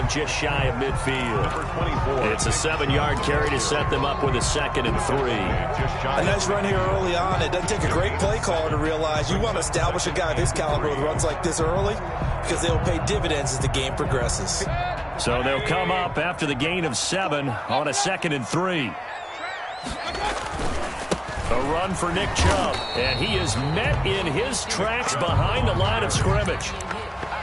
just shy of midfield. It's a 7-yard carry to set them up with a 2nd and 3. A nice run here early on. It doesn't take a great play caller to realize you want to establish a guy of his caliber with runs like this early because they'll pay dividends as the game progresses. So they'll come up after the gain of 7 on a 2nd and 3. A run for Nick Chubb, and he is met in his tracks behind the line of scrimmage.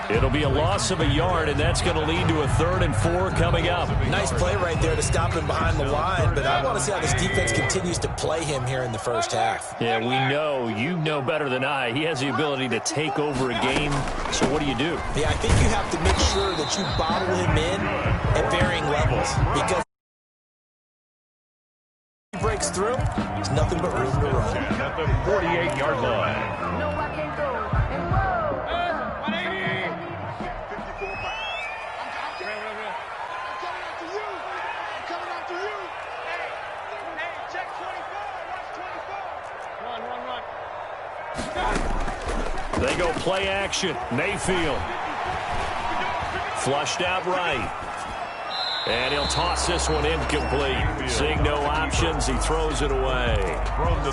It'll be a loss of a yard, and that's going to lead to a 3rd and 4 coming up. Nice play right there to stop him behind the line, but I want to see how this defense continues to play him here in the first half. Yeah, we know, you know better than I, he has the ability to take over a game, so what do you do? Yeah, I think you have to make sure that you bottle him in at varying levels, because if he breaks through, there's nothing but room to run. At the 48-yard line. They go play action. Mayfield. Flushed out right. And he'll toss this one incomplete. Seeing no options, he throws it away.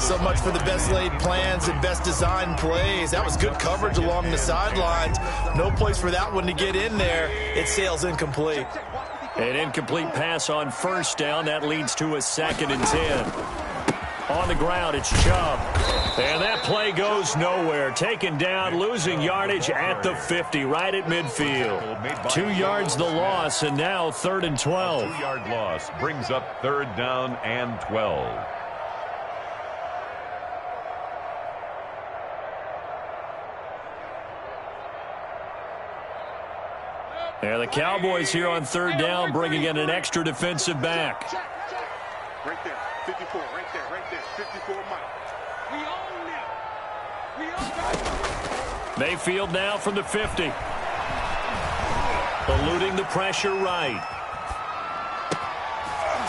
So much for the best laid plans and best designed plays. That was good coverage along the sidelines. No place for that one to get in there. It sails incomplete. An incomplete pass on 1st down. That leads to a 2nd and 10. On the ground, it's Chubb. And that play goes nowhere. Taken down, losing yardage at the 50, right at midfield. 2 yards the loss, and now 3rd and 12. 2-yard loss brings up 3rd down and 12. And the Cowboys here on 3rd down, bringing in an extra defensive back. Right there, 54, right there, 54 Mike. We own it. We own it. Mayfield now from the 50. Eluding the pressure right.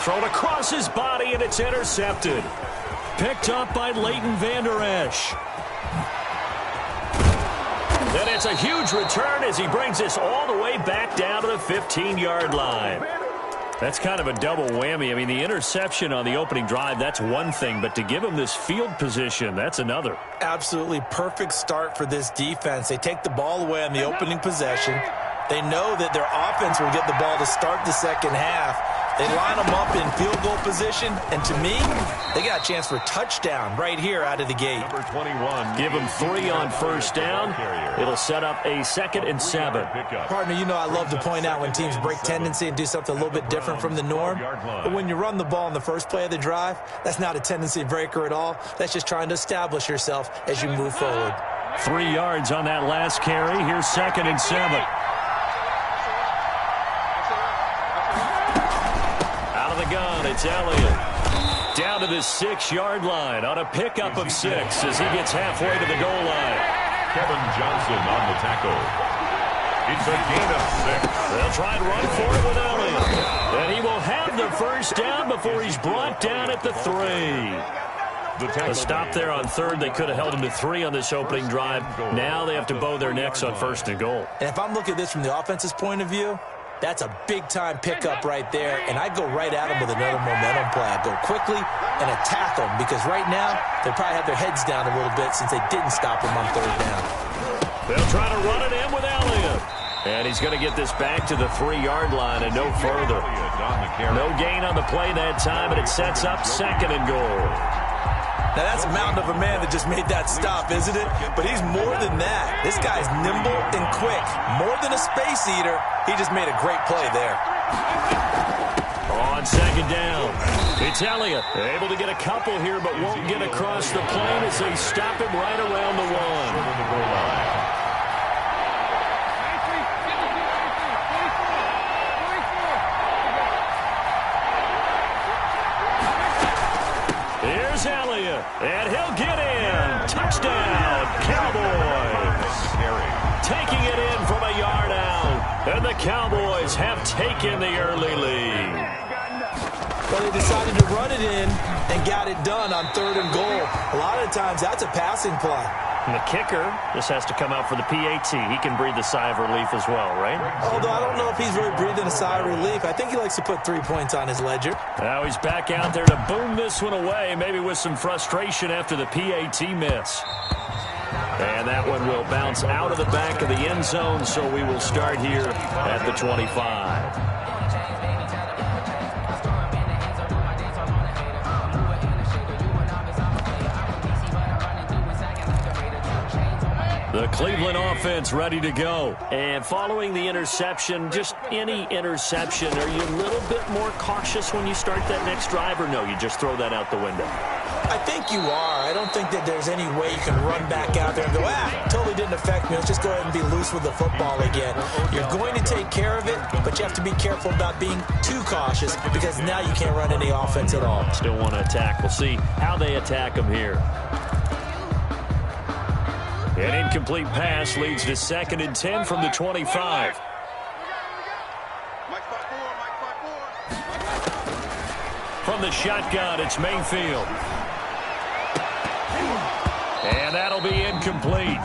Thrown across his body, and it's intercepted. Picked up by Leighton Vander Esch. And it's a huge return as he brings this all the way back down to the 15-yard line. That's kind of a double whammy. I mean, the interception on the opening drive, that's one thing, but to give him this field position, that's another. Absolutely perfect start for this defense. They take the ball away on the opening possession. They know that their offense will get the ball to start the second half. They line them up in field goal position, and to me, they got a chance for a touchdown right here out of the gate. Number 21. Give them 3 on 1st down. It'll set up a 2nd and 7. Partner, you know I love to point out when teams break tendency and do something a little bit different from the norm. But when you run the ball in the first play of the drive, that's not a tendency breaker at all. That's just trying to establish yourself as you move forward. 3 yards on that last carry. Here's 2nd and 7. It's Elliott down to the 6-yard line on a pickup of 6 as he gets halfway to the goal line. Kevin Johnson on the tackle. It's a gain of 6. They'll try and run for it with Elliott. And he will have the 1st down before he's brought down at the 3. A stop there on 3rd. They could have held him to 3 on this opening drive. Now they have to bow their necks on 1st and goal. And if I'm looking at this from the offense's point of view, that's a big-time pickup right there, and I'd go right at them with another momentum play. I'd go quickly and attack them because right now they probably have their heads down a little bit since they didn't stop them on 3rd down. They'll try to run it in with Elliott. And he's going to get this back to the 3-yard line and no further. No gain on the play that time, and it sets up 2nd and goal. Now, that's a mountain of a man that just made that stop, isn't it? But he's more than that. This guy's nimble and quick. More than a space eater, he just made a great play there. On 2nd down, it's Elliott. Able to get a couple here, but won't get across the plane as they stop him right around the 1. Here's Elliott, and he'll get in. Touchdown, Cowboys. Taking it in from a yard out, and the Cowboys have taken the early lead. Well, they decided to run it in and got it done on 3rd and goal. A lot of times, that's a passing play. And the kicker just has to come out for the PAT. He can breathe a sigh of relief as well, right? Although I don't know if he's really breathing a sigh of relief. I think he likes to put 3 points on his ledger. Now he's back out there to boom this one away, maybe with some frustration after the PAT miss. And that one will bounce out of the back of the end zone, so we will start here at the 25. The Cleveland offense ready to go. And following the interception, just any interception, are you a little bit more cautious when you start that next drive, or no, you just throw that out the window? I think you are. I don't think that there's any way you can run back out there and go, totally didn't affect me. Let's just go ahead and be loose with the football again. You're going to take care of it, but you have to be careful about being too cautious because now you can't run any offense at all. Still want to attack. We'll see how they attack them here. An incomplete pass leads to 2nd and 10 from the 25. From the shotgun, it's Mayfield. And that'll be incomplete.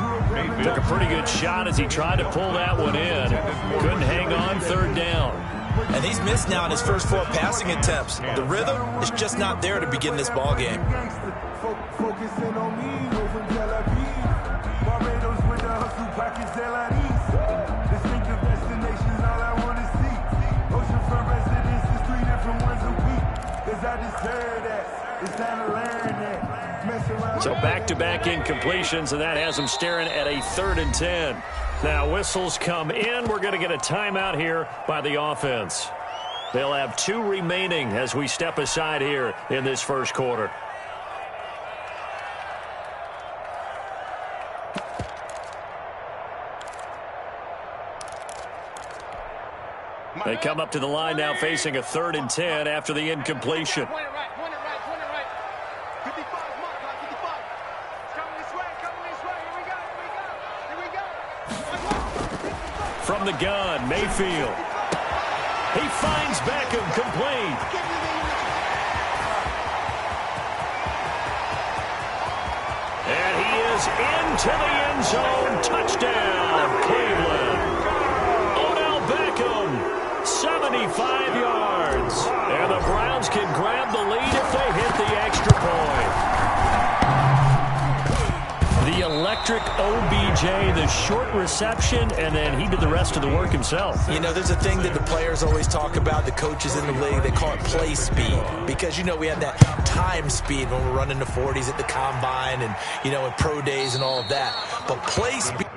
Took a pretty good shot as he tried to pull that one in. Couldn't hang on, 3rd down. And he's missed now in his first 4 passing attempts. The rhythm is just not there to begin this ball game. So back-to-back incompletions, and that has them staring at a 3rd and 10. Now whistles come in. We're going to get a timeout here by the offense. They'll have 2 remaining as we step aside here in this first quarter. They come up to the line now facing a 3rd and 10 after the incompletion. From the gun, Mayfield. He finds Beckham complete. And he is into the end zone. Touchdown, Cleveland. Odell Beckham, 75 yards. And the Browns can grab the lead if they hit the extra point. The electric OBJ, the short reception, and then he did the rest of the work himself. You know, there's a thing that the players always talk about, the coaches in the league, they call it play speed. Because, you know, we have that time speed when we're running the 40s at the combine and, you know, in pro days and all of that. But play speed.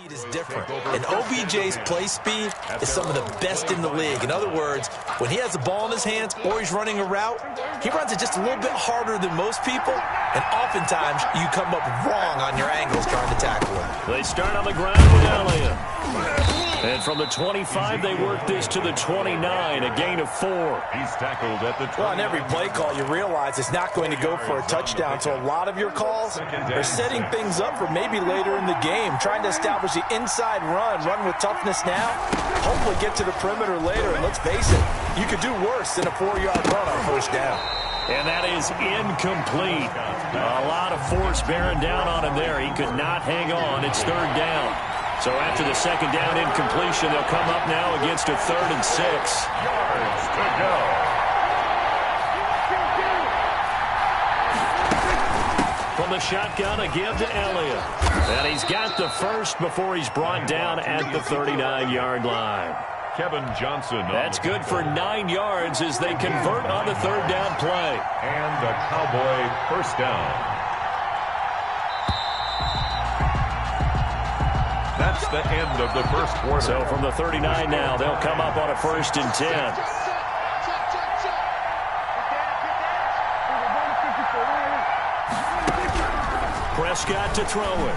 speed is different, and OBJ's play speed is some of the best in the league. In other words, when he has the ball in his hands or he's running a route, he runs it just a little bit harder than most people, and oftentimes you come up wrong on your angles trying to tackle him. They start on the ground with Elliott. And from the 25, they work this to the 29, a gain of 4. He's tackled at the 20. Well, on every play call, you realize it's not going to go for a touchdown, so a lot of your calls are setting things up for maybe later in the game, trying to establish the inside run with toughness now, hopefully get to the perimeter later, and let's face it, you could do worse than a 4-yard run on first down. And that is incomplete. A lot of force bearing down on him there. He could not hang on. It's third down. So after the second down incompletion, they'll come up now against a 3rd and 6. Yards to go. From the shotgun, a give to Elliott. And he's got the first before he's brought down at the 39-yard line. Kevin Johnson. That's good for 9 yards as they convert on the third down play. And the Cowboy first down. That's the end of the first quarter. So from the 39 now, they'll come up on a 1st and 10. Prescott to throw it.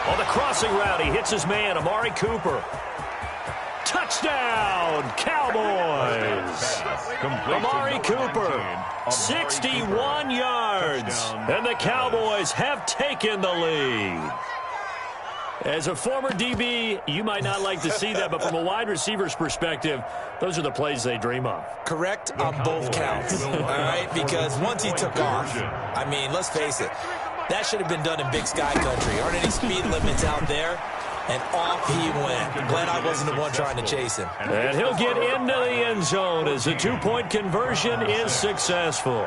On the crossing route, he hits his man, Amari Cooper. Touchdown, Cowboys! Amari Cooper, 61 yards. And the Cowboys have taken the lead. As a former DB, you might not like to see that, but from a wide receiver's perspective, those are the plays they dream of. Correct on both counts, all right? Because once he took off, I mean, let's face it, that should have been done in Big Sky Country. Aren't any speed limits out there? And off he went. Glad I wasn't the one trying to chase him. And he'll get into the end zone as the 2-point conversion is successful.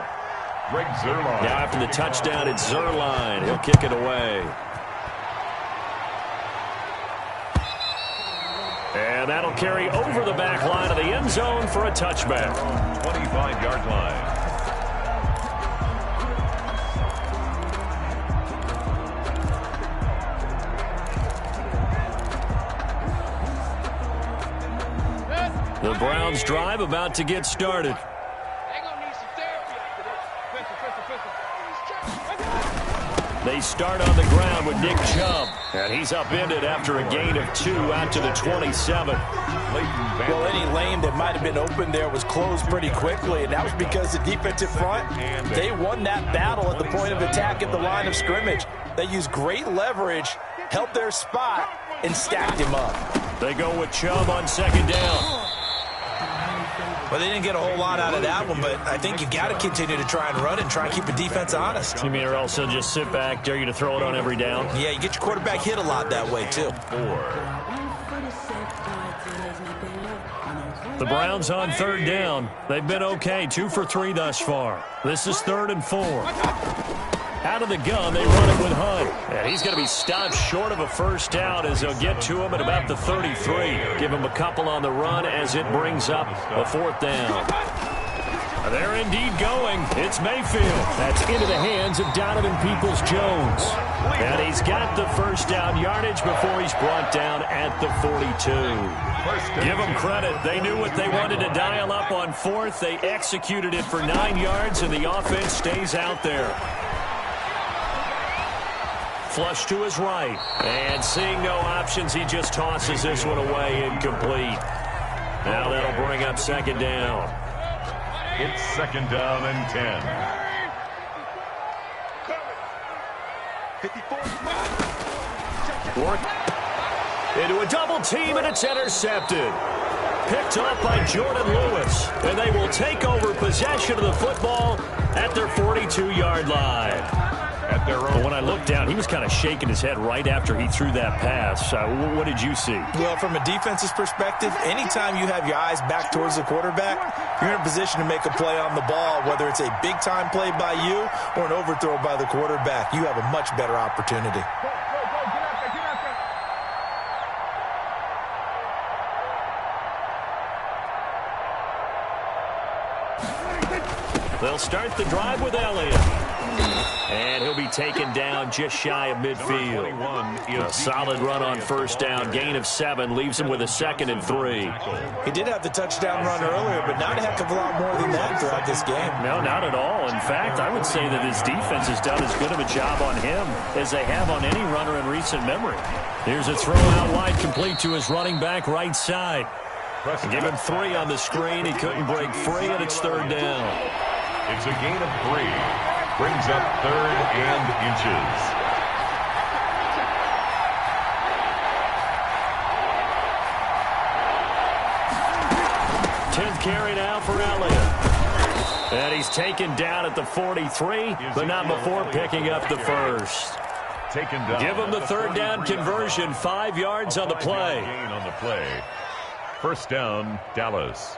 Greg Zuerlein. Now after the touchdown, it's Zuerlein. He'll kick it away. And that'll carry over the back line of the end zone for a touchback. 25-yard line. The Browns drive about to get started. They start on the ground with Nick Chubb. And he's upended after a gain of 2 out to the 27. Well, any lane that might have been open there was closed pretty quickly, and that was because the defensive front, they won that battle at the point of attack at the line of scrimmage. They used great leverage, held their spot, and stacked him up. They go with Chubb on second down. Well, they didn't get a whole lot out of that one, but I think you got to continue to try and run and try and keep the defense honest. You mean or else they'll just sit back, dare you to throw it on every down? Yeah, you get your quarterback hit a lot that way, too. The Browns on third down. They've been okay, 2 for 3 thus far. This is 3rd and 4. Out of the gun, they run it with Hunt. And he's going to be stopped short of a first down as they'll get to him at about the 33. Give him a couple on the run as it brings up a 4th down. They're indeed going. It's Mayfield. That's into the hands of Donovan Peoples-Jones. And he's got the first down yardage before he's brought down at the 42. Give them credit. They knew what they wanted to dial up on 4th. They executed it for 9 yards, and the offense stays out there. Flush to his right. And seeing no options, he just tosses this one away incomplete. Now that'll bring up second down. It's second down and 10. 54. Work into a double team, and it's intercepted. Picked off by Jordan Lewis. And they will take over possession of the football at their 42-yard line. But when I looked down, he was kind of shaking his head right after he threw that pass. What did you see? Well, from a defense's perspective, anytime you have your eyes back towards the quarterback, you're in a position to make a play on the ball, whether it's a big-time play by you or an overthrow by the quarterback. You have a much better opportunity. They'll start the drive with Elliott. And he'll be taken down just shy of midfield. A solid run on first down. Gain of 7 leaves him with a 2nd and 3. He did have the touchdown run earlier, but not a heck of a lot more than that throughout this game. No, not at all. In fact, I would say that his defense has done as good of a job on him as they have on any runner in recent memory. Here's a throw out wide, complete to his running back right side. Give him 3 on the screen. He couldn't break free, and it's 3rd down. It's a gain of 3. Brings up 3rd and inches. Tenth carry now for Elliott. And he's taken down at the 43, but not before picking up the first. Give him the 3rd down conversion, 5 yards on the play. Gain on the play. First down, Dallas.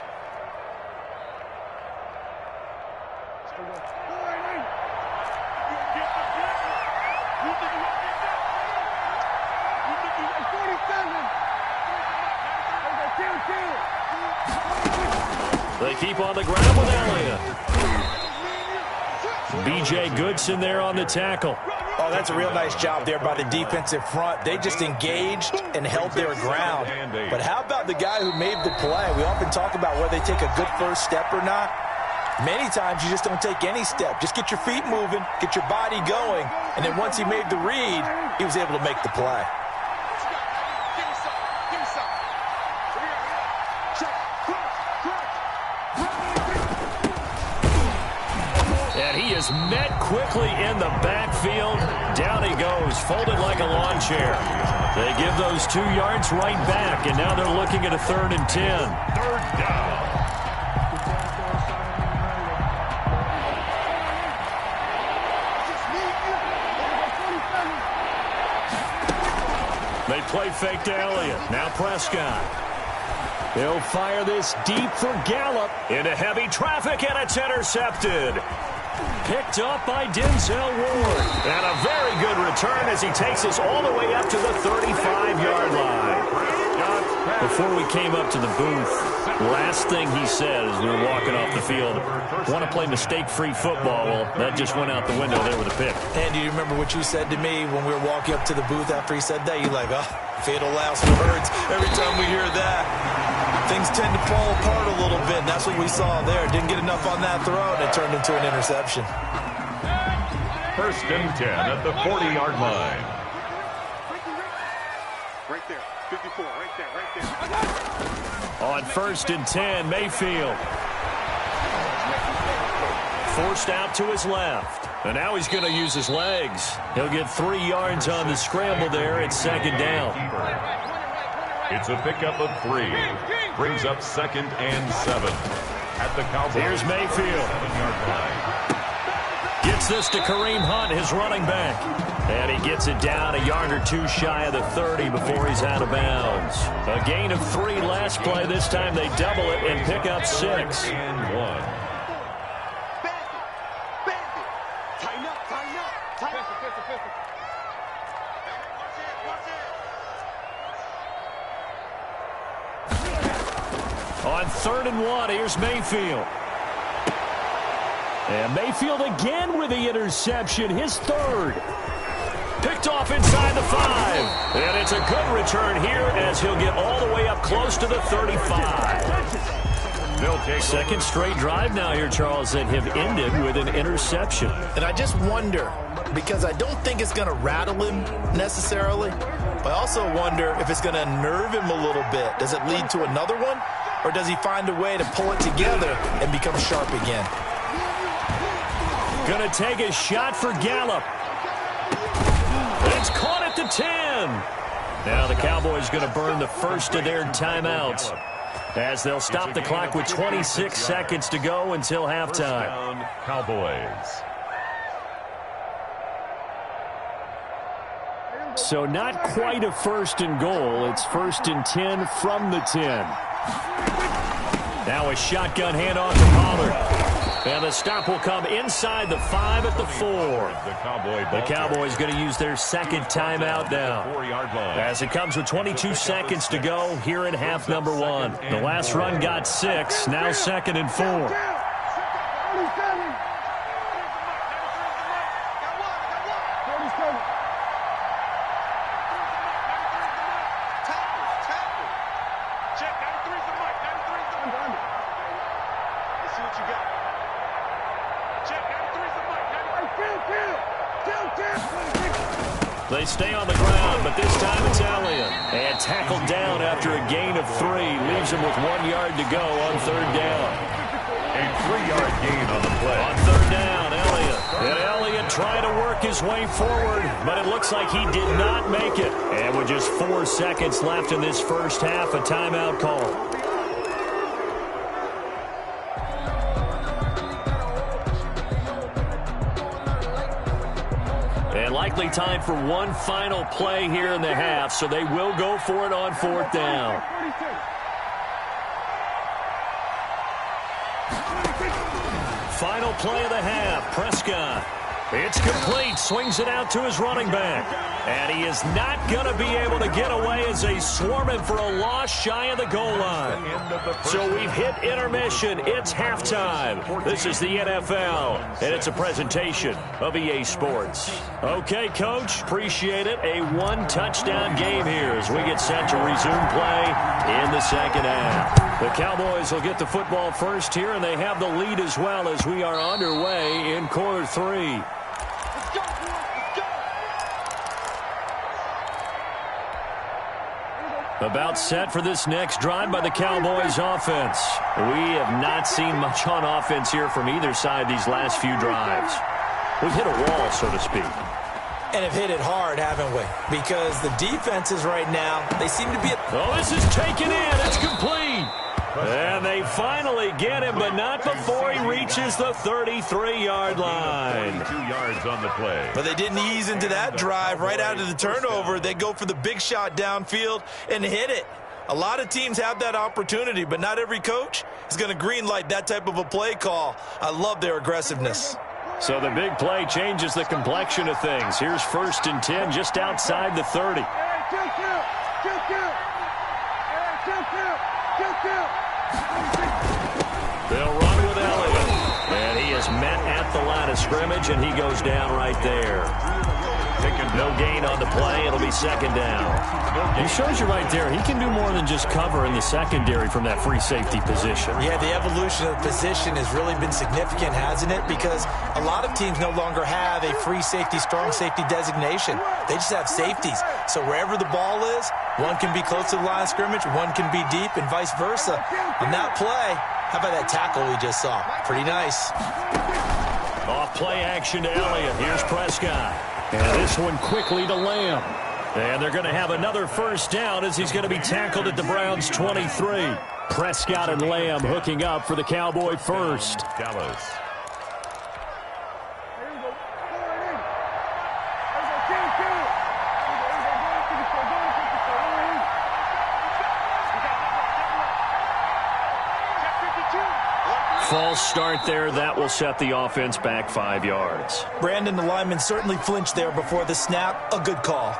They keep on the ground with Elliott. B.J. Goodson there on the tackle. Oh, that's a real nice job there by the defensive front. They just engaged and held their ground. But how about the guy who made the play? We often talk about whether they take a good first step or not. Many times you just don't take any step. Just get your feet moving, get your body going, and then once he made the read, he was able to make the play. And he is met quickly in the backfield. Down he goes, folded like a lawn chair. They give those 2 yards right back, and now they're looking at a 3rd and 10. 3rd down. They play fake to Elliott. Now Prescott. He'll fire this deep for Gallup. Into heavy traffic, and it's intercepted. Picked up by Denzel Ward. And a very good return as he takes us all the way up to the 35-yard line. Before we came up to the booth, last thing he said as we were walking off the field, want to play mistake-free football. Well, that just went out the window there with a pick. And do you remember what you said to me when we were walking up to the booth after he said that? You're like, oh, fatal last words. Every time we hear that, things tend to fall apart a little bit, and that's what we saw there. Didn't get enough on that throw, and it turned into an interception. 1st and 10 at the 40-yard line. Right there, 54, right there, right there. On 1st and 10, Mayfield. Forced out to his left. And now he's going to use his legs. He'll get 3 yards on the scramble there. It's 2nd down. It's a pickup of 3. Brings up 2nd and 7 at the Cowboys. Here's Mayfield. 7-yard line. Gets this to Kareem Hunt, his running back. And he gets it down a yard or 2 shy of the 30 before he's out of bounds. A gain of 3 last play. This time they double it and pick up 6. 3rd and 1. Tighten up, tighten up, tighten up. On 3rd and 1, here's Mayfield. And Mayfield again with the interception, his 3rd. Picked off inside the 5. And it's a good return here as he'll get all the way up close to the 35. They'll take 2nd straight drive now here, Charles, that have ended with an interception. And I just wonder, because I don't think it's going to rattle him necessarily, but I also wonder if it's going to nerve him a little bit. Does it lead to another one? Or does he find a way to pull it together and become sharp again? Going to take a shot for Gallup. It's caught at the 10. Now the Cowboys going to burn the first of their timeouts as they'll stop the clock with 26 seconds to go until halftime. Cowboys. So not quite a 1st and goal. It's 1st and 10 from the 10. Now a shotgun handoff to Pollard. And the stop will come inside the 5 at the 4. The Cowboys going to use their 2nd timeout now. As it comes with 22 seconds to go here in half number 1. The last run got 6. Now 2nd and 4. what you got. Check, 93's the mic. They stay on the ground, but this time it's Elliott. And tackled down after a gain of 3. Leaves him with 1 yard to go on 3rd down. A 3-yard gain on the play. On 3rd down, Elliott. And Elliott trying to work his way forward, but it looks like he did not make it. And with just 4 seconds left in this first half, a timeout call. And likely time for one final play here in the half, so they will go for it on 4th down. Final play of the half, Prescott. It's complete, swings it out to his running back. And he is not going to be able to get away as they swarm him for a loss shy of the goal line. So we've hit intermission. It's halftime. This is the NFL, and it's a presentation of EA Sports. Okay, Coach, appreciate it. A 1-touchdown game here as we get set to resume play in the second half. The Cowboys will get the football first here, and they have the lead as well as we are underway in quarter 3. About set for this next drive by the Cowboys offense. We have not seen much on offense here from either side these last few drives. We've hit a wall, so to speak. And have hit it hard, haven't we? Because the defenses right now, they seem to be... Oh, this is taken in. It's complete. And they finally get him, but not before he reaches the 33-yard line. 2 yards on the play. But they didn't ease into that drive right out of the turnover. They go for the big shot downfield and hit it. A lot of teams have that opportunity, but not every coach is going to greenlight that type of a play call. I love their aggressiveness. So the big play changes the complexion of things. Here's 1st and 10 just outside the 30. They'll run with Elliott. And he is met at the line of scrimmage, and he goes down right there. No gain on the play. It'll be 2nd down. He shows you right there, he can do more than just cover in the secondary from that free safety position. Yeah, the evolution of the position has really been significant, hasn't it? Because a lot of teams no longer have a free safety, strong safety designation. They just have safeties. So wherever the ball is, one can be close to the line of scrimmage, one can be deep, and vice versa. On that play, how about that tackle we just saw? Pretty nice. Off play action to Elliott. Here's Prescott. And this one quickly to Lamb. And they're going to have another 1st down as he's going to be tackled at the Browns' 23. Prescott and Lamb hooking up for the Cowboy first. Dallas. False start there. That will set the offense back 5 yards. Brandon, the lineman, certainly flinched there before the snap. A good call.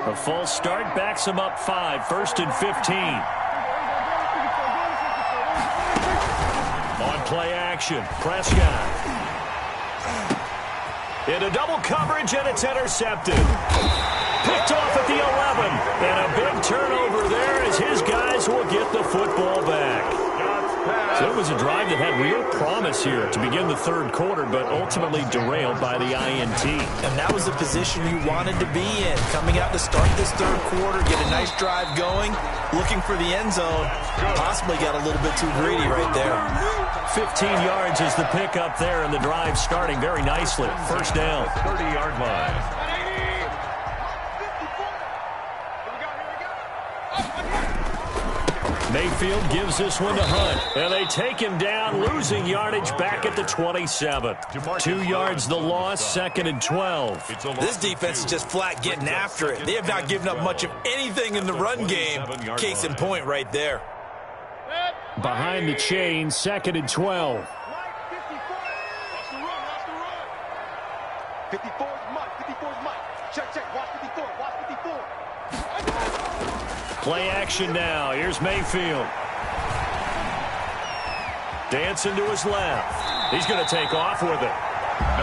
A false start backs him up 5. 1st and 15. On play action, Prescott. Into double coverage, and it's intercepted. Picked off at the 11. And a big turnover there as his guys will get the football back. So it was a drive that had real promise here to begin the 3rd quarter, but ultimately derailed by the INT. And that was the position you wanted to be in. Coming out to start this 3rd quarter, get a nice drive going, looking for the end zone. Possibly got a little bit too greedy right there. 15 yards is the pickup there, and the drive starting very nicely. 1st down. 30-yard line. Mayfield gives this one to Hunt, and they take him down, losing yardage back at the 27. 2 yards the loss, 2nd and 12. This defense is just flat getting after it. They have not given up much of anything in the run game. Case in point right there. Behind the chain, 2nd and 12. 54's Mike. 54's Mike. Check. Watch 54. Watch 54. Play action now. Here's Mayfield. Dancing to his left. He's going to take off with it.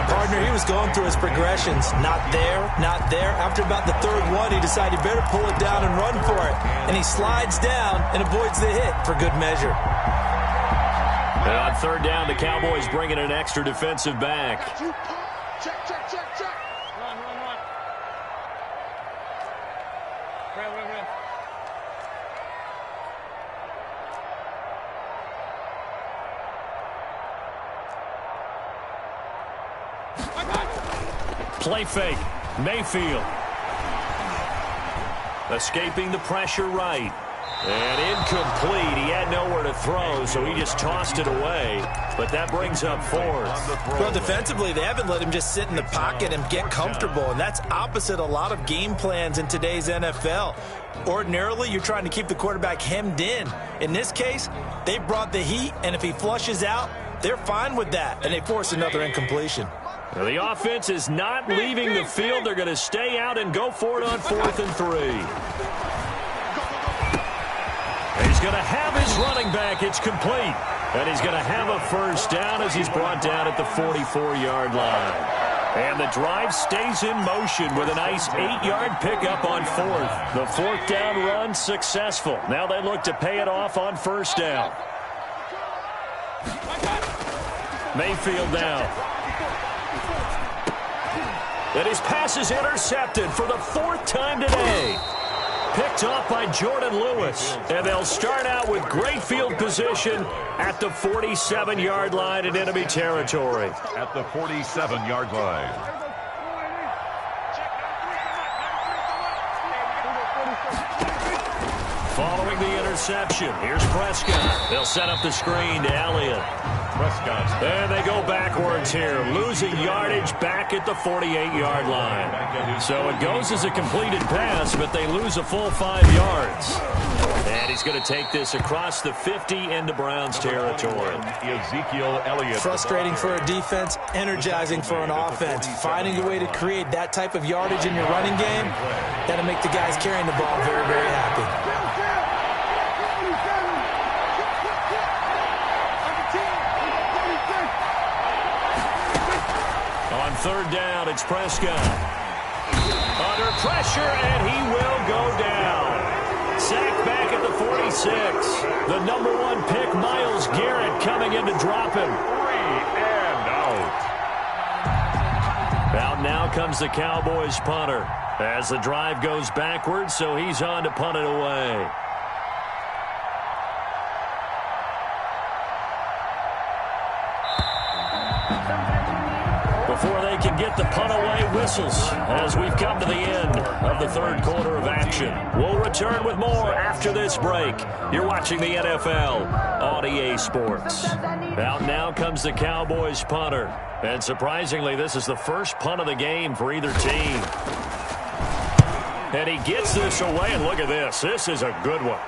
Partner, he was going through his progressions. Not there, not there. After about the third one, he decided he better pull it down and run for it. And he slides down and avoids the hit for good measure. And on third down, the Cowboys bring in an extra defensive back. Check, check, check, check. Run. Run. Play fake. Mayfield. Escaping the pressure right. And incomplete. He had nowhere to throw, so he just tossed it away. But that brings up fourth. Well, defensively, they haven't let him just sit in the pocket and get comfortable, and that's opposite a lot of game plans in today's NFL. Ordinarily, you're trying to keep the quarterback hemmed in. In this case, they brought the heat, and if he flushes out, they're fine with that, and they force another incompletion. Now, the offense is not leaving the field. They're going to stay out and go for it on 4th and 3. He's going to have his running back. It's complete. And he's going to have a first down as he's brought down at the 44-yard line. And the drive stays in motion with a nice 8-yard pickup on 4th. The 4th down run successful. Now they look to pay it off on 1st down. Mayfield down. And his pass is intercepted for the 4th time today. Picked off by Jordan Lewis. And they'll start out with great field position at the 47-yard line in enemy territory. At the 47-yard line. Following the interception, here's Prescott. They'll set up the screen to Elliott. Prescott. And they go backwards here, losing yardage back at the 48-yard line. So it goes as a completed pass, but they lose a full 5 yards. And he's going to take this across the 50 into Browns territory. Ezekiel Elliott. Frustrating for a defense, energizing for an offense. Finding a way to create that type of yardage in your running game, that'll make the guys carrying the ball very, very happy. On 3rd down, it's Prescott. Under pressure, and he will go down. Sacked back at the 46. The #1 pick, Myles Garrett, coming in to drop him. 3 and out. Out now comes the Cowboys punter as the drive goes backwards, so he's on to punt it away. Before they can get the punt away, whistles as we've come to the end of the 3rd quarter of action. We'll return with more after this break. You're watching the NFL on EA Sports. Out now comes the Cowboys punter. And surprisingly, this is the first punt of the game for either team. And he gets this away, and look at this. This is a good one.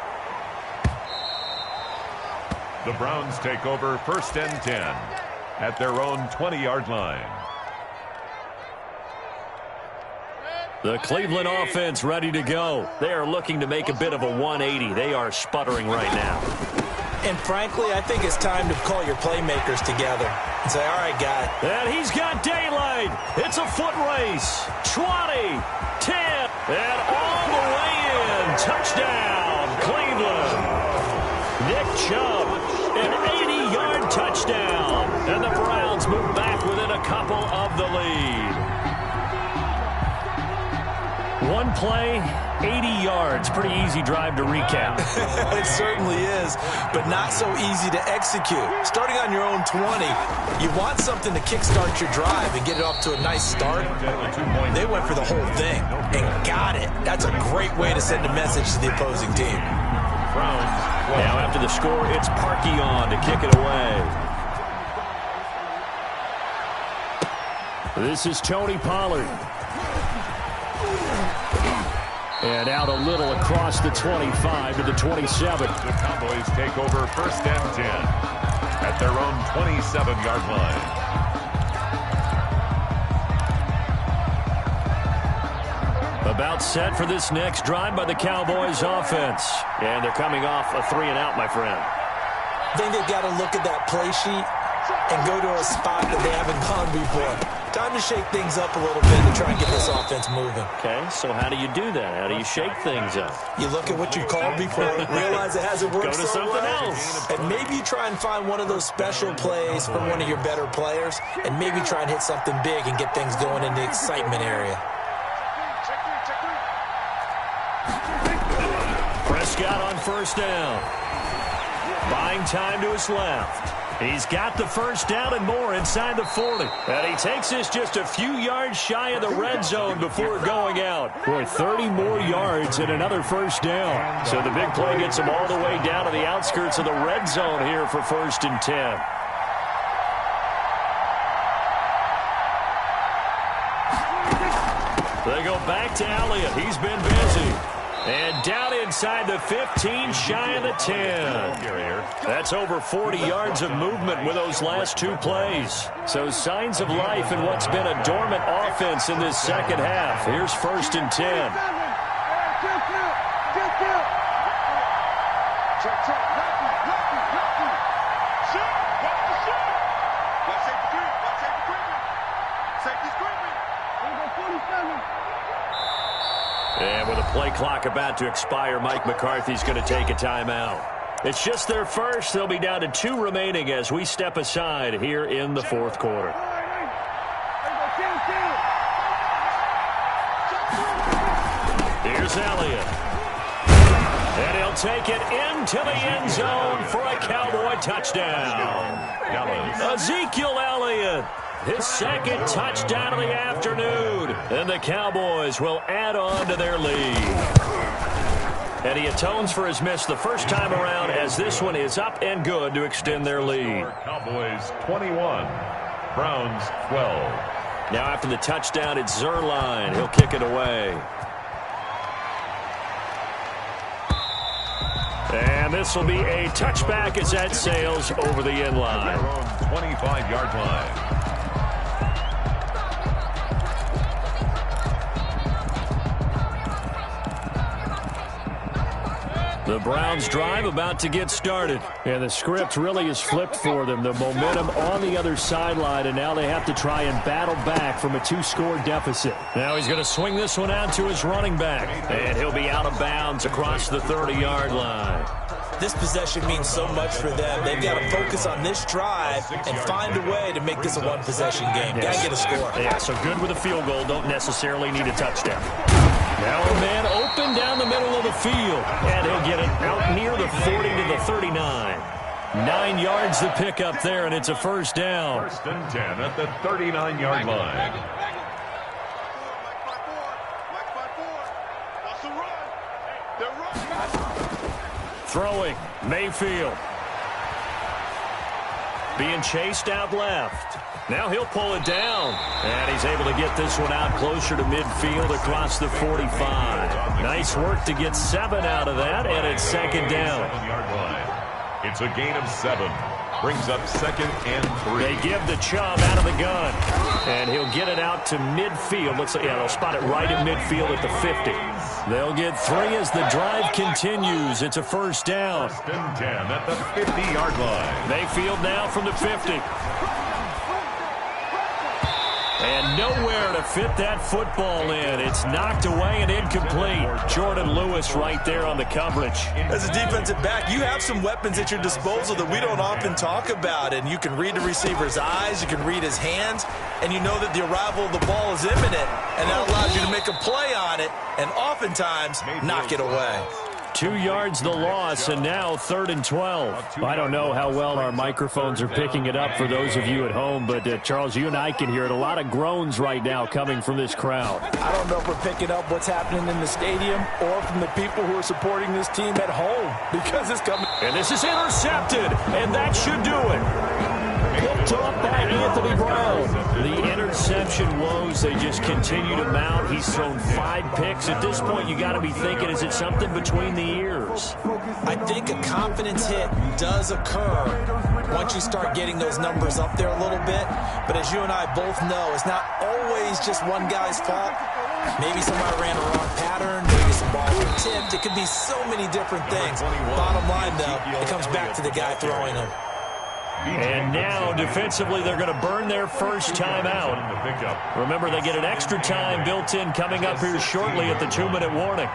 The Browns take over 1st and 10 at their own 20-yard line. The Cleveland offense ready to go. They are looking to make a bit of a 180. They are sputtering right now. And frankly, I think it's time to call your playmakers together and say, all right, guy. And he's got daylight. It's a foot race. 20, 10, and all the way in. Touchdown, Cleveland. Nick Chubb, an 80-yard touchdown. And the Browns move back within a couple of the lead. One play, 80 yards. Pretty easy drive to recap. It certainly is, but not so easy to execute. Starting on your own 20, you want something to kickstart your drive and get it off to a nice start. They went for the whole thing and got it. That's a great way to send a message to the opposing team. Now after the score, it's Parkey on to kick it away. This is Tony Pollard. And out a little across the 25 to the 27. The Cowboys take over 1st and 10 at their own 27-yard line. About set for this next drive by the Cowboys offense. And they're coming off a 3-and-out, my friend. I think they've got to look at that play sheet and go to a spot that they haven't gone before. Time to shake things up a little bit to try and get this offense moving. Okay, so how do you do that? How do you shake things up? You look at what you called before, realize it hasn't worked Go to so something well, else. and maybe you try and find one of those special plays from one of your better players, and maybe try and hit something big and get things going in the excitement area. Prescott on first down. Buying time to his left. He's got the first down and more inside the 40. And he takes this just a few yards shy of the red zone before going out. Boy, 30 more yards and another first down. So the big play gets him all the way down to the outskirts of the red zone here for 1st and 10. They go back to Elliott. He's been busy. And down inside the 15, shy of the 10. That's over 40 yards of movement with those last two plays. So signs of life in what's been a dormant offense in this second half. Here's 1st and 10. And with a play clock about to expire, Mike McCarthy's going to take a timeout. It's just their first. They'll be down to 2 remaining as we step aside here in the 4th quarter. Here's Elliott. And he'll take it into the end zone for a Cowboy touchdown. Ezekiel Elliott. His second touchdown of the afternoon. And the Cowboys will add on to their lead. And he atones for his miss the first time around as this one is up and good to extend their lead. Cowboys 21, Browns 12. Now after the touchdown, it's Zerline. He'll kick it away. And this will be a touchback as that sails over the end line. 25-yard line. The Browns drive about to get started. And the script really is flipped for them. The momentum on the other sideline, and now they have to try and battle back from a 2-score deficit. Now he's going to swing this one out to his running back. And he'll be out of bounds across the 30-yard line. This possession means so much for them. They've got to focus on this drive and find a way to make this a one-possession game. Got to get a score. Yeah, so good with a field goal. Don't necessarily need a touchdown. Now a man open down the middle of the field. And he'll get it out near the 40 to the 39. 9 yards to pick up there, and it's a first down. 1st and 10 at the 39-yard line. Throwing, Mayfield. Being chased out left. Now he'll pull it down. And he's able to get this one out closer to midfield across the 45. Nice work to get 7 out of that, and it's 2nd down. 7-yard line. It's a gain of 7. Brings up 2nd and 3. They give the Chubb out of the gun. And he'll get it out to midfield. They'll spot it right in midfield at the 50. They'll get 3 as the drive continues. It's a first down. 1st and 10 at the 50-yard line. Mayfield now from the 50. And nowhere to fit that football in. It's knocked away and incomplete. Jordan Lewis right there on the coverage. As a defensive back, you have some weapons at your disposal that we don't often talk about. And you can read the receiver's eyes, you can read his hands, and you know that the arrival of the ball is imminent. And that allows you to make a play on it and oftentimes knock it away. 2 yards the loss, and now 3rd and 12. I don't know how well our microphones are picking it up for those of you at home, but Charles, you and I can hear it. A lot of groans right now coming from this crowd. I don't know if we're picking up what's happening in the stadium or from the people who are supporting this team at home, because it's coming. And this is intercepted, and that should do it. Picked off by Anthony Brown. The interception woes, they just continue to mount. He's thrown 5 picks. At this point, you got to be thinking, is it something between the ears? I think a confidence hit does occur once you start getting those numbers up there a little bit. But as you and I both know, it's not always just one guy's fault. Maybe somebody ran a wrong pattern. Maybe some balls were tipped. It could be so many different things. Bottom line, though, it comes back to the guy throwing them. And now, defensively, they're going to burn their first timeout. Remember, they get an extra time built in coming up here shortly at the 2-minute warning.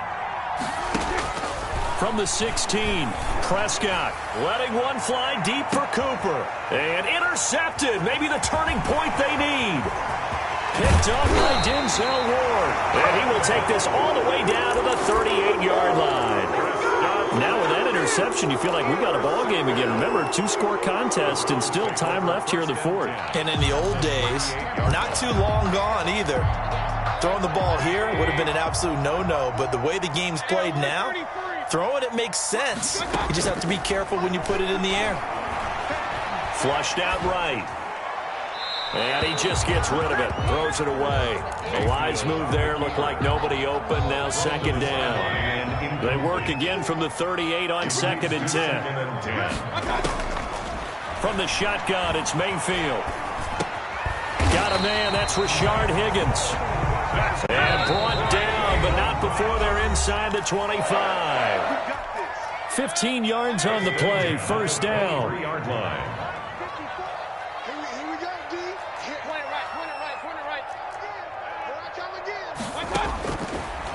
From the 16, Prescott letting one fly deep for Cooper. And intercepted. Maybe the turning point they need. Picked up by Denzel Ward. And he will take this all the way down to the 38-yard line. Now with that interception, you feel like we've got a ball game again. Remember, 2-score contest and still time left here in the fourth. And in the old days, not too long gone either. Throwing the ball here would have been an absolute no-no. But the way the game's played now, throwing it makes sense. You just have to be careful when you put it in the air. Flushed out right. And he just gets rid of it. Throws it away. The wise move there. Looked like nobody open. Now second down. They work again from the 38 on 2nd and 10. From the shotgun, it's Mayfield. Got a man. That's Rashard Higgins. And brought down, but not before they're inside the 25. 15 yards on the play. First down. 3-yard line.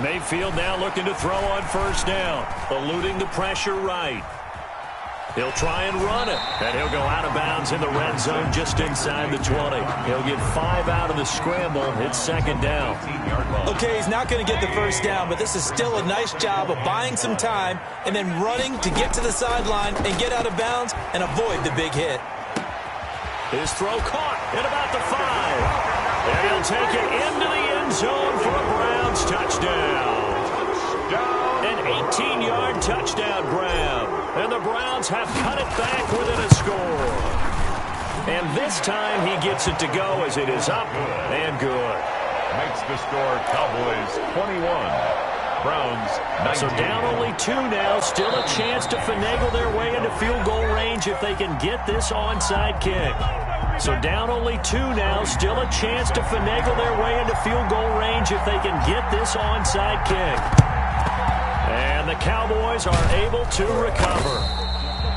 Mayfield now looking to throw on first down. Eluding the pressure right. He'll try and run it. And he'll go out of bounds in the red zone just inside the 20. He'll get 5 out of the scramble. It's second down. Okay, he's not going to get the first down, but this is still a nice job of buying some time and then running to get to the sideline and get out of bounds and avoid the big hit. His throw caught at about the 5. And he'll take it into the end zone for a Browns touchdown. An 18-yard touchdown grab. And the Browns have cut it back within a score. And this time he gets it to go as it is up and good. Makes the score Cowboys 21. Browns 19. So down only 2 now. Still a chance to finagle their way into field goal range if they can get this onside kick. So down only 2 now. Still a chance to finagle their way into field goal range if they can get this onside kick. And the Cowboys are able to recover.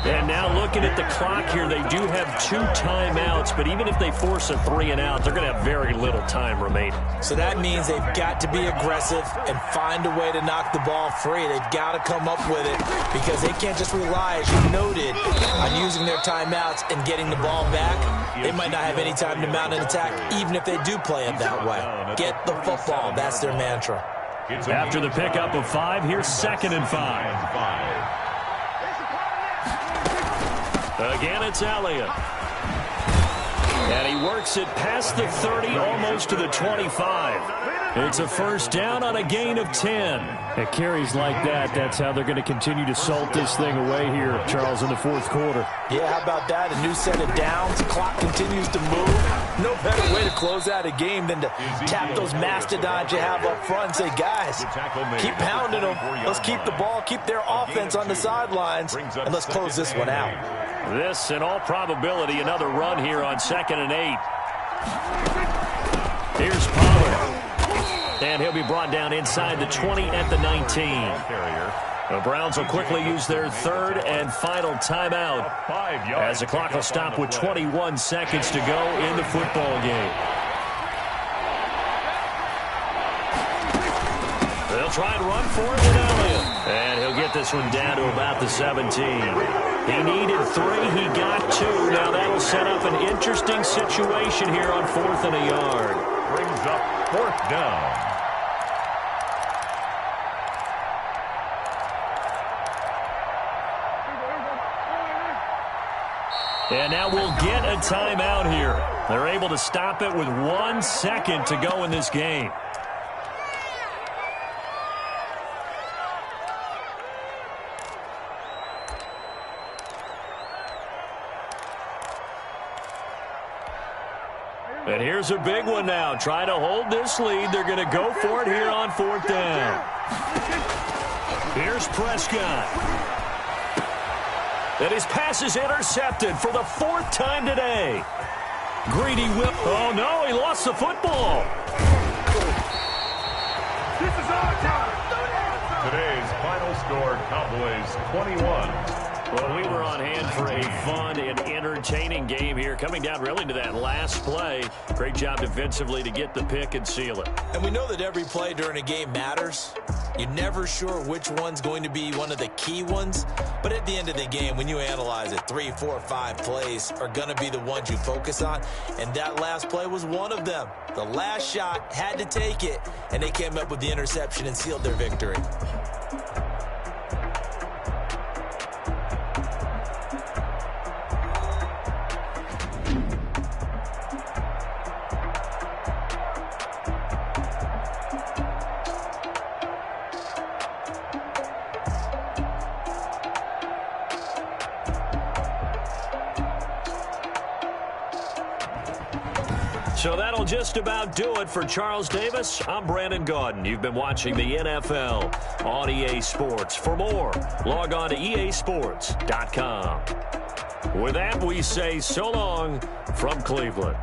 And now looking at the clock here, they do have 2 timeouts, but even if they force a 3 and out, they're going to have very little time remaining. So that means they've got to be aggressive and find a way to knock the ball free. They've got to come up with it because they can't just rely, as you noted, on using their timeouts and getting the ball back. They might not have any time to mount an attack, even if they do play it that way. Get the football. That's their mantra. After the pickup of 5, here's 2nd and 5. Again, it's Elliott. And he works it past the 30, almost to the 25. It's a first down on a gain of 10. At carries like that, that's how they're going to continue to salt this thing away here, Charles, in the fourth quarter. Yeah, how about that? A new set of downs. The clock continues to move. No better way to close out a game than to tap those mastodons you have up front and say, guys, keep pounding them. Let's keep the ball, keep their offense on the sidelines, and let's close this one out. This, in all probability, another run here on 2nd and 8. Here's Pollard. And he'll be brought down inside the 20 at the 19. The Browns will quickly use their 3rd and final timeout as the clock will stop with 21 seconds to go in the football game. They'll try and run for it with Elliott. And he'll get this one down to about the 17. He needed 3. He got 2. Now that'll set up an interesting situation here on 4th and a yard. Brings up 4th down. And now we'll get a timeout here. They're able to stop it with 1 second to go in this game. And here's a big one now. Trying to hold this lead. They're going to go for it here on 4th down. Here's Prescott. And his pass is intercepted for the 4th time today. Greedy whip. Oh, no, he lost the football. This is our time. Today's final score, Cowboys 21. Well, we were on hand for a fun and entertaining game here, coming down really to that last play. Great job defensively to get the pick and seal it. And we know that every play during a game matters. You're never sure which one's going to be one of the key ones. But at the end of the game, when you analyze it, 3, 4, 5 plays are going to be the ones you focus on. And that last play was one of them. The last shot had to take it, and they came up with the interception and sealed their victory. So that'll just about do it for Charles Davis. I'm Brandon Gaudin. You've been watching the NFL on EA Sports. For more, log on to easports.com. With that, we say so long from Cleveland.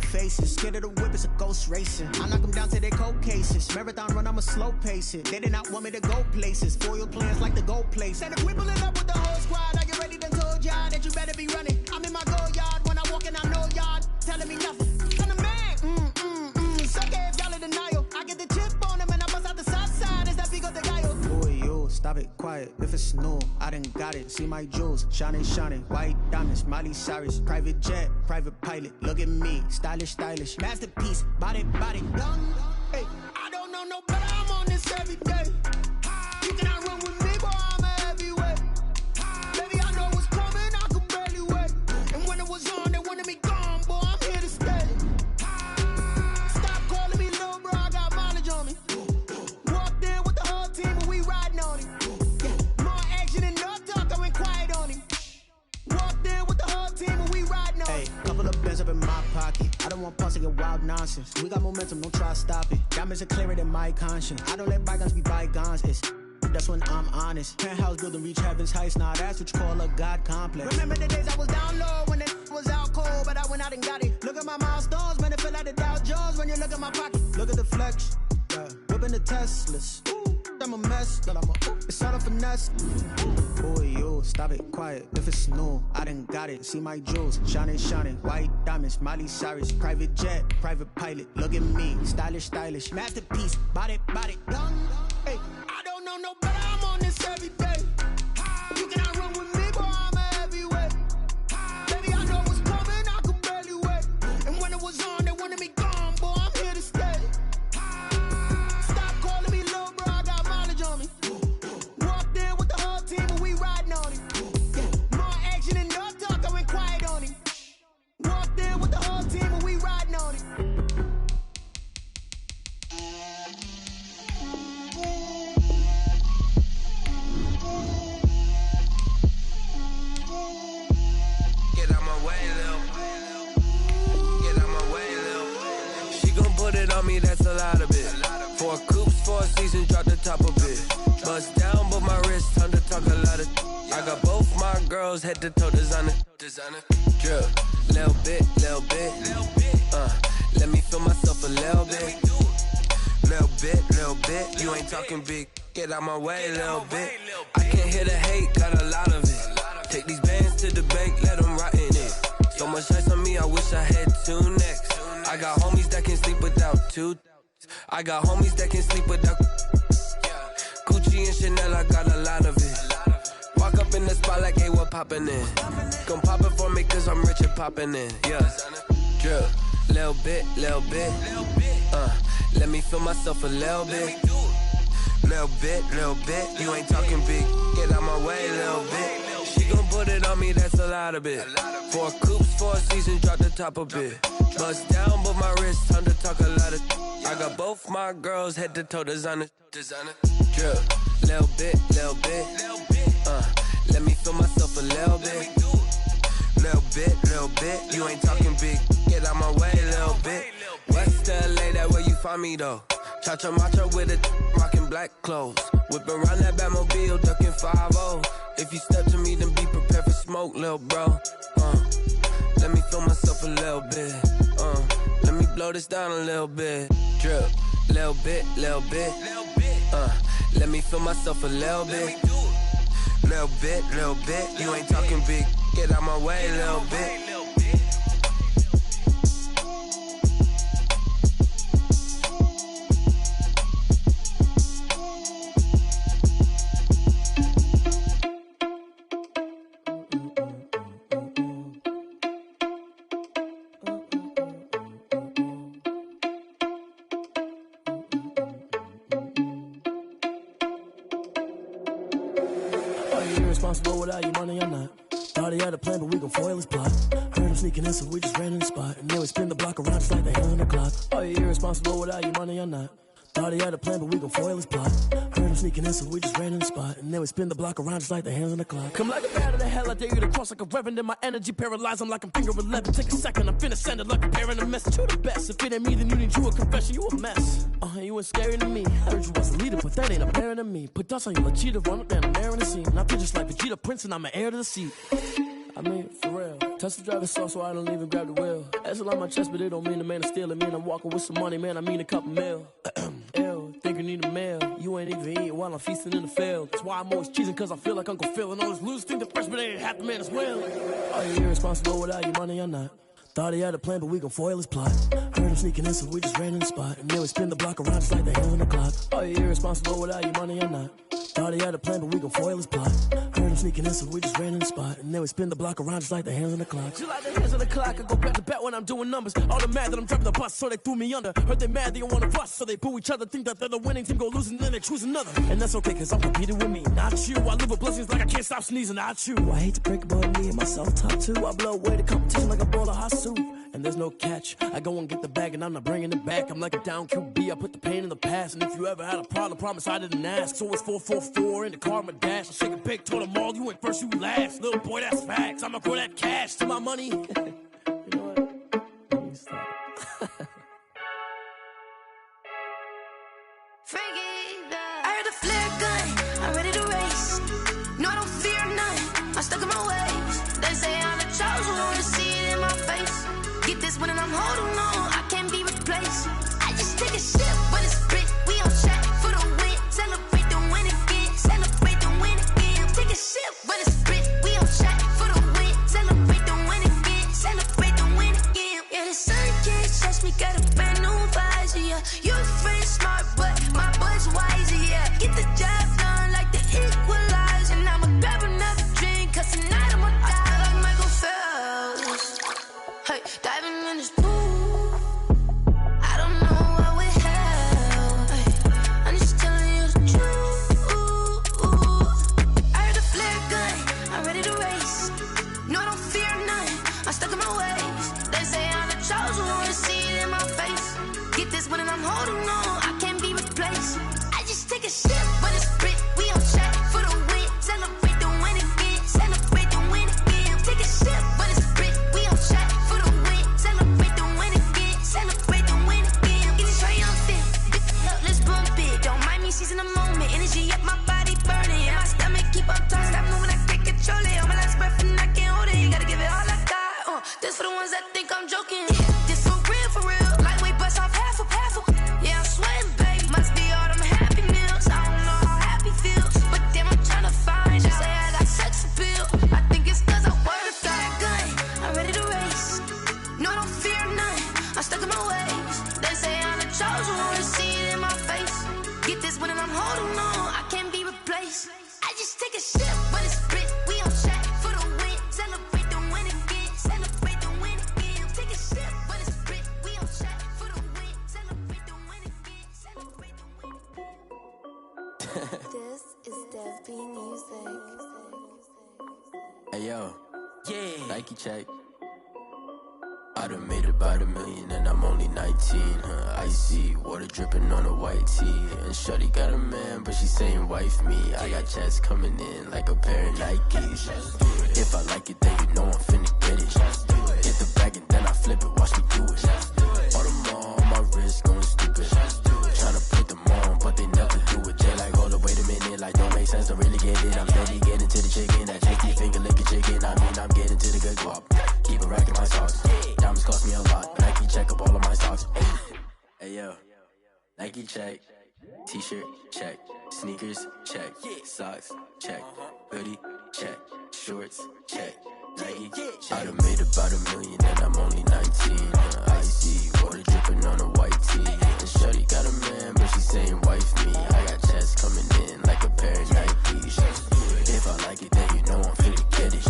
faces. Scared of the whip, it's a ghost racing. I knock them down to their cold cases. Marathon run, I'ma slow pace it. They did not want me to go places. Foil plans like the goal place. And if we pulling up with the whole squad, are you ready? Done told y'all that you better be running. I'm in my go yard when I walk in, I know y'all telling me nothing. I'm the man. Suck it if y'all in denial. I get the chip on them and I bust out the south side. Is that Vigo de Gallo? Boy, yo, stop it, quiet. If it's new, I done got it. See my jewels, shining, shining. White diamonds, Miley Cyrus. Private jet, private pilot. Look at me, stylish, stylish. Masterpiece, body, body, done. Hey, I don't know no better. I'm on this every day. You cannot run with me, boy. I'm a heavyweight. Baby, I know what's coming. I could barely wait. And when it was on, they wanted me gone, boy. I'm here to stay. Stop calling me little bro. I got mileage on me. Walked in with the whole team and we riding on him. More action and no talk. I went quiet on him. Walked in with the whole team and we riding on him. Hey, couple of bands up in my pocket. I don't want pause to get wild nonsense. We got momentum, don't try to stop it. Diamonds are clearer than my conscience. I don't let bygones be bygones. It's that's when I'm honest. Penthouse building reach heaven's heights. Nah, that's what you call a God complex. Remember the days I was down low when it was out cold, but I went out and got it. Look at my milestones, man, it feel like the Dow Jones when you look at my pocket. Look at the flex, whipping the Teslas. I'm a mess, but it's all a finesse. Boy, yo, stop it, quiet. If it's new, I done got it. See my jewels, shining, shining. White diamonds, Miley Cyrus. Private jet, private pilot. Look at me, stylish, stylish. Masterpiece, body, body, done. Hey, I don't know no better. I'm on this every day. You cannot run with me, boy. I'm a heavyweight. Baby, I know what's coming. I could barely wait. And when it was on, they wanted me gone, boy. I'm here to stay. Stop calling me little bro. I got mileage on me. Walked in with the whole team and we riding on him. More action and no talk. I went quiet on him. Walked in with the whole team and we riding on him. Get out my way, Lil. Get out my way, Lil. She gon' put it on me, that's a lot of it. 4 coops, 4 seasons, drop the top of it. Bust down, but my wrist, time to talk a lot of. I got both my girls, head to toe designer. Drip, little bit, little bit. Let me feel myself a little bit. Little bit. You ain't talking big. Get out my way, little bit. I can't hear the hate, got a lot of it. Take these bands to the bank, let them rot in it. So much ice on me, I wish I had 2 necks. I got homies that can sleep without 2. I got homies that can sleep without Gucci and Chanel, I got a lot of it. Walk up in the spot like, hey, what poppin' in? Gon' pop it for me cause I'm rich and poppin' in. Yeah, drip, little bit. Let me feel myself a little bit. Little bit. You ain't talking big. Get out my way, little bit. She gon' put it on me, that's a lot of it. 4 coops, 4 seasons, drop the top of it. Bust down, but my wrist, time to talk a lot of. I got both my girls, head to toe designer. Drip, little bit. Let me feel myself a little bit. Little bit. You ain't talking big. Get out my way, little bit. West LA, that where you find me though. Cha-cha matcha with it, rockin' black clothes. Whippin' around that Batmobile, duckin' 5-0. If you step to me, then be prepared for smoke, lil' bro. Let me feel myself a little bit. Let me blow this down a little bit. Drip, little bit. Let me feel myself a little bit. Little bit. You ain't talking big. Get out my way, little bit. Irresponsible without you money or not. Thought he had a plan, but we gon' foil his plot. Heard him sneaking in, so we just ran in the spot. And then we spin the block around just like the hand on the clock. Are you irresponsible without you money or not? Thought he had a plan, but we gon' foil his plot. Heard him sneaking in, so we just ran in the spot. And then we spin the block around just like the hands on the clock. Come like a bat of the hell, I dare you to cross like a reverend. In my energy paralyzed, I'm like I'm finger 11. Take a second, I'm finna send it like a parent a message. You the best, if it ain't me, then you need you a confession. You a mess, you ain't scary to me. Heard you was a leader, but that ain't apparent to me. Put dust on you, cheetah, run up down, I'm there in the scene. And I feel just like Vegeta Prince, and I'm an heir to the seat. I mean, for real. Touch the driver's sauce so I don't even grab the wheel. That's a lot on my chest, but it don't mean the man is stealing. Mean I'm walking with some money, man, I mean a couple mil. Ew, think you need a meal. You ain't even eating while I'm feasting in the field. That's why I'm always cheesing, cause I feel like Uncle Phil. And all those losers think the freshman ain't half the man as well. Are you irresponsible without your money or not? Thought he had a plan, but we gon' foil his plot. Heard him sneaking in, so we just ran in the spot. And then we spin the block around just like the hands on the clock. Are you irresponsible without your money or not? Thought he had a plan, but we gon' foil his plot. Heard him sneaking in, so we just ran in the spot. And then we spin the block around just like the hands on the clock. Just like the hands on the clock, I go back to back when I'm doing numbers. All the mad that I'm driving the bus, so they threw me under. Heard they mad, they don't wanna bust, so they boo each other. Think that they're the winning team, go losing, then they choose another. And that's okay, cause I'm competing with me, not you. I live with blessings like I can't stop sneezing, not you. I hate to break it, but me and myself top two. I blow away the competition like a bowl of hot soup. And there's no catch. I go and get the bag and I'm not bringing it back. I'm like a down QB, I put the pain in the past. And if you ever had a problem, promise I didn't ask. So it's 444 in the car, my dash. I shake a big, told them all, you went first, you last. Little boy, that's facts. I'ma throw that cash to my money. You know what? Let me stop. I heard a flare gun, I'm ready to race. No, I don't fear none, I'm stuck in my ways. They say I'm the chosen one, to see it in my face. Get this one and I'm holding on, I can't be replaced. I just take a sip, but it's split, we on track for the win. Celebrate the win again, celebrate the win again. Take a sip, but it's split, we on track for the win. Celebrate the win again, celebrate the win again. Yeah, the sun can't touch me, got a brand new visor, yeah. You're friend smart, but my boy's wiser, yeah. Get the job done like the equalizer. And I'ma grab another drink, cause tonight I'ma die like Michael Phelps. Hey, diving in this pool, I don't know what we have. Hey, I'm just telling you the truth. I heard a flare gun, I'm ready to race. No, I don't fear none, I'm stuck in my ways. They say I'm the chosen one, to see it in my face. Get this one and I'm holding on, I can't be replaced. I just take a sip, but it's split, we on track for the win. Celebrate the win again, celebrate the win again. Take a sip, but it's split, we on track for the win. Celebrate the win again, celebrate the win again. Get it triumphant, look, let's bump it. Don't mind me seizing the moment, energy up my body burning. And my stomach keep up turning, stop moving, I can't control it. On my last breath and I can't hold it, you gotta give it all I got. This for the ones that think I'm joking. This for real, lightweight bust off half a. Yeah, I'm sweating, babe, must be all them happy meals. I don't know how happy feels, but damn, I'm trying to find out. Say I got sex appeal, I think it's cause I work out. Gun, I'm ready to race. No, I don't fear none, I'm stuck in my ways. They say I'm the chosen one, to see it in my face. Get this one and I'm holding on, I can't be replaced. I just take a sip, but it's split, we on track for the win. Celebrate the win again, celebrate the win again. Take a sip, but it's split, we on track for the win. Celebrate the win again, celebrate the win again. This is Dev B Music. Hey yo, yeah, Nike check. I done made about $1 million and I'm only 19. Icy water dripping on a white tee. And shorty got a man, but she saying wife me. I got checks coming in like a pair of Nikes. If I like it, then you know I'm finna get it. Get the bag and then I flip it, watch me do it. All them on my wrist going stupid. Tryna put them on, but they never do it. They like, hold up, wait a minute, like don't make sense, don't really get it. I'm steady getting to the chicken, that chicky finger licking chicken. I mean, I'm getting to the good guap. Keep a rack in my socks. Diamonds cost me a lot. Nike check up all of my socks. Hey yo, Nike check. T-shirt check. Sneakers check. Socks check. Hoodie check. Shorts check. Nike I done made about $1 million and I'm only 19. Icy water dripping on a white tee. And shorty got a man, but she saying wife me. I got checks coming in like a pair of Nikes. If I like it, then you know I'm finna get it.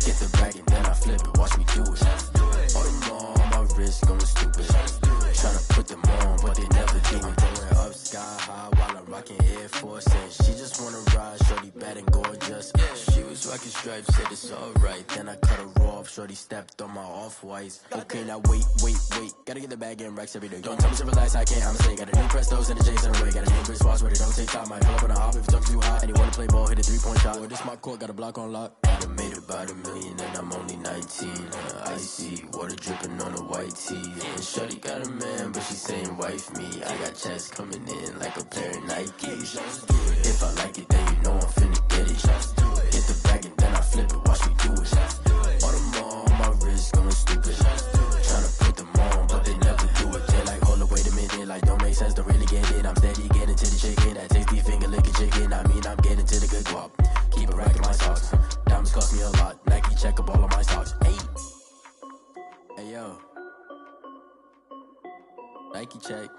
Get the bag and then I flip it, watch me do it. All them on my wrist going stupid. Tryna put them on, but they never do it. Going up sky high while I'm rocking Air Force. And she just wanna ride, shorty bad and gorgeous. She was rocking stripes, said it's alright. Then I cut her off, shorty stepped on my off-whites. Okay, now wait. Gotta get the bag and racks every day. Don't tell me to relax, I can't, I'ma say. Got a new Prestos and a J's in a way. Got a new Chris Foss, but it don't take time. Might pull up on a hop if it's up too hot. And you wanna play ball, hit a 3-point shot. Or this my court, got a block on lock. I done made about $1 million and I'm only 19. Icy water dripping on a white tee. And shorty got a man, but she saying wife me. I got checks coming in like a pair of Nikes. If I like it, then you know I'm finna get it. Get the bag and then I flip it, watch me do it. All them on my Nike check.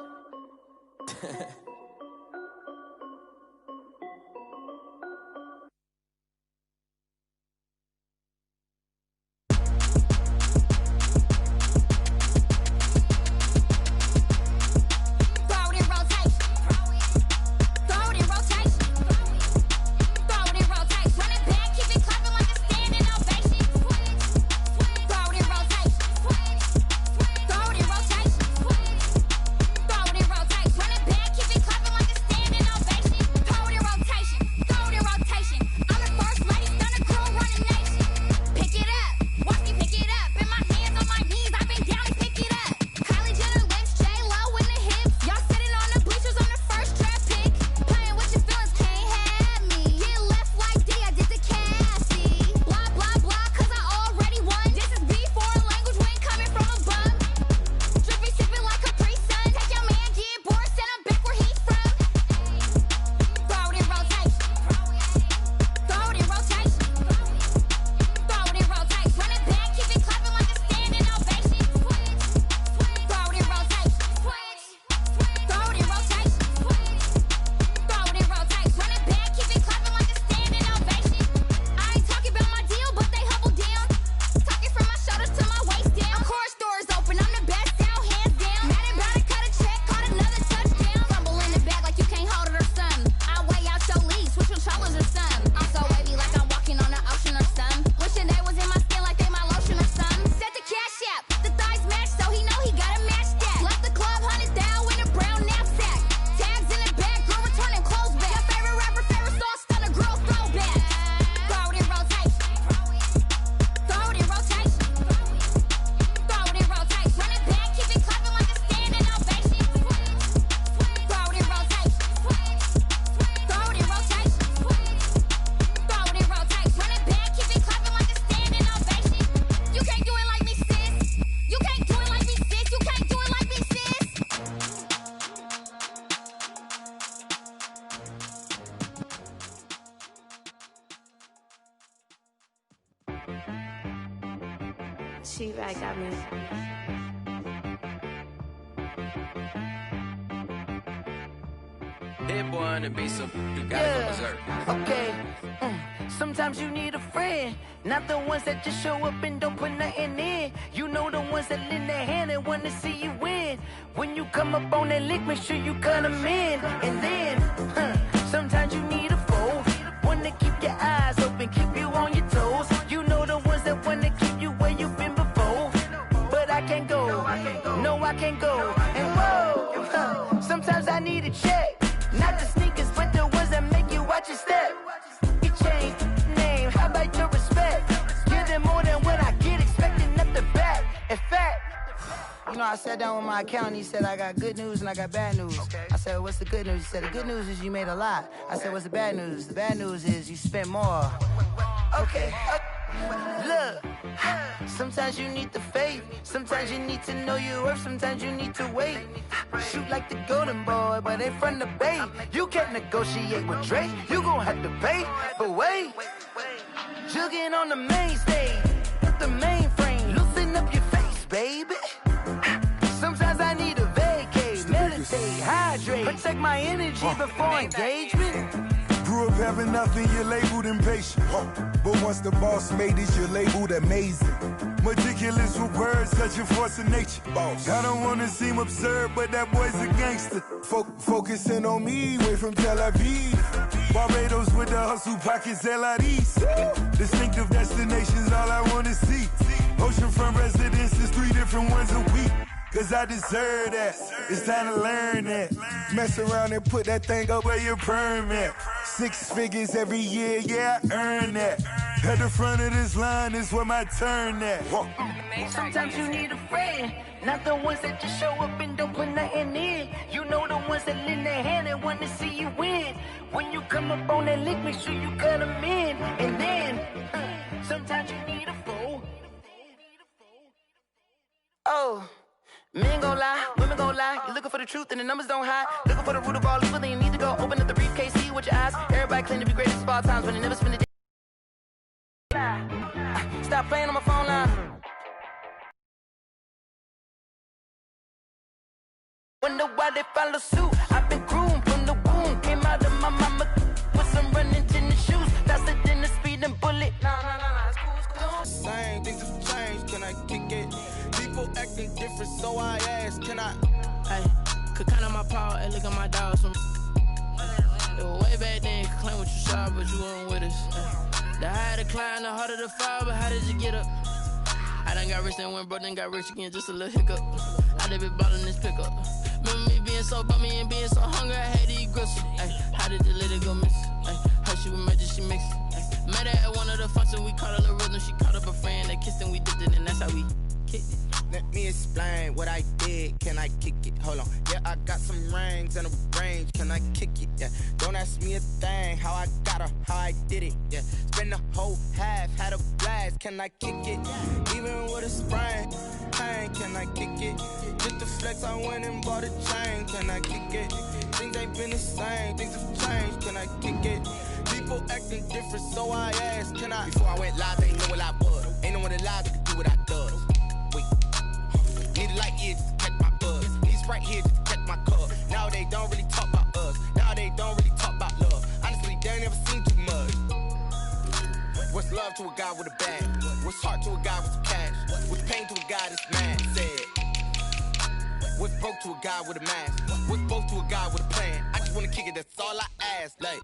She-Rag got me. Hit boy on the beat, so you gotta go berserk. Okay. Sometimes you need a friend, not the ones that just show up and don't put nothing in. You know the ones that lend their hand and want to see you win. When you come up on that lick, make sure you cut them in. And then, sometimes you need a foe, one to keep your eyes open, keep you on your toes. You know the ones that want to keep you where you've been before. But I can't go, no I can't go. And whoa, sometimes I need a check. Not the sneakers, but the ones that make you watch your step. You change name, how about your respect? Give them more than what I get, expecting nothing back. In fact, you know, I sat down with my accountant, he said, I got good news and I got bad news. I said, what's the good news? He said, the good news is you made a lot. I said, what's the bad news? The bad news is you spent more. Okay. Look, sometimes you need the faith, sometimes you need to know your worth, sometimes you need to wait. Shoot like the golden boy, but they from the bay. You can't negotiate with Drake, you gon' have to pay. But wait, jugging on the main stage, the mainframe, loosen up your face, baby. Sometimes I need a vacate, meditate, hydrate, protect my energy before engagement. Grew up having nothing, you're labeled impatient. But once the boss made it, you're labeled amazing. Meticulous with words, such a force of nature. I don't wanna seem absurd, but that boy's a gangster. Focusing on me, way from Tel Aviv. Barbados with the hustle pockets, LIDs. Distinctive destinations, all I wanna see. Oceanfront residences, 3 different ones a week. Cause I deserve that, it's time to learn that. Mess around and put that thing up where your permit. 6 figures every year, yeah, I earn that. At the front of this line is where my turn at. Sometimes you need a friend, not the ones that just show up and don't put nothing in. You know the ones that lend their hand and want to see you win. When you come up on that lick, make sure you cut them in. And then, sometimes you need a foe. Oh. Men gon' lie, women gon' lie. You're looking for the truth and the numbers don't hide. Looking for the root of all evil, then you need to go open up the briefcase, see with your eyes. Everybody claim to be greatest of all times, but they never spend a day. Stop playing on my phone line. wonder why they follow suit. I've been groomed from the womb, came out of my mama with some running tennis shoes, faster than a speeding bullet. It's cool. Same things have changed, can I kick it? People acting different, so I ask, can I? Hey, could count on my power, hey, look at my dogs. It was way back then, could claim what you saw, but you weren't with us. The higher the climb, the harder the fall, but how did you get up? I done got rich, then went broke, then got rich again, just a little hiccup. I done been ballin' this pickup. Remember me being so bummy and being so hungry, I had to eat gristle. Ay, how did you let it go miss? Ay, her she was magic, she mixed. Met her at one of the functions, we caught a little rhythm, she caught up a friend, they kissed and we dipped it, and that's how we kicked it. Let me explain what I did, can I kick it? Hold on, yeah, I got some rings and a range, can I kick it? Yeah, don't ask me a thing, how I got her, how I did it. Yeah, spend the whole half, had a blast, can I kick it? Even with a sprain, pain, can I kick it? Just the flex, I went and bought a chain, can I kick it? Things ain't been the same, things have changed, can I kick it? People acting different, so I asked, can I? Before I went live, they knew what I was. Ain't no one alive that could do what I does. Wait, need a light here just to catch my buzz. Need Sprite here just to catch my cup. Now they don't really talk about us. Now they don't really talk about love. Honestly, they ain't never seen too much. What's love to a guy with a bag? What's heart to a guy with some cash? What's pain to a guy that's mad? Said. What's broke to a guy with a mask? What's both to a guy with a plan? I just wanna kick it, that's all I ask. Like,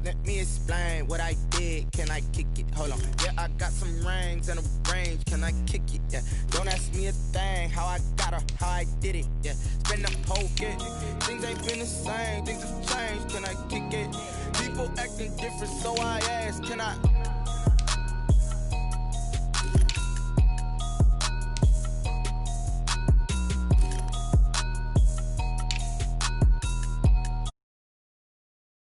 let me explain what I did, can I kick it? Hold on, yeah, I got some rings and a range, can I kick it? Yeah, don't ask me a thing, how I got her, how I did it. Yeah, spend the whole get, things ain't been the same, things have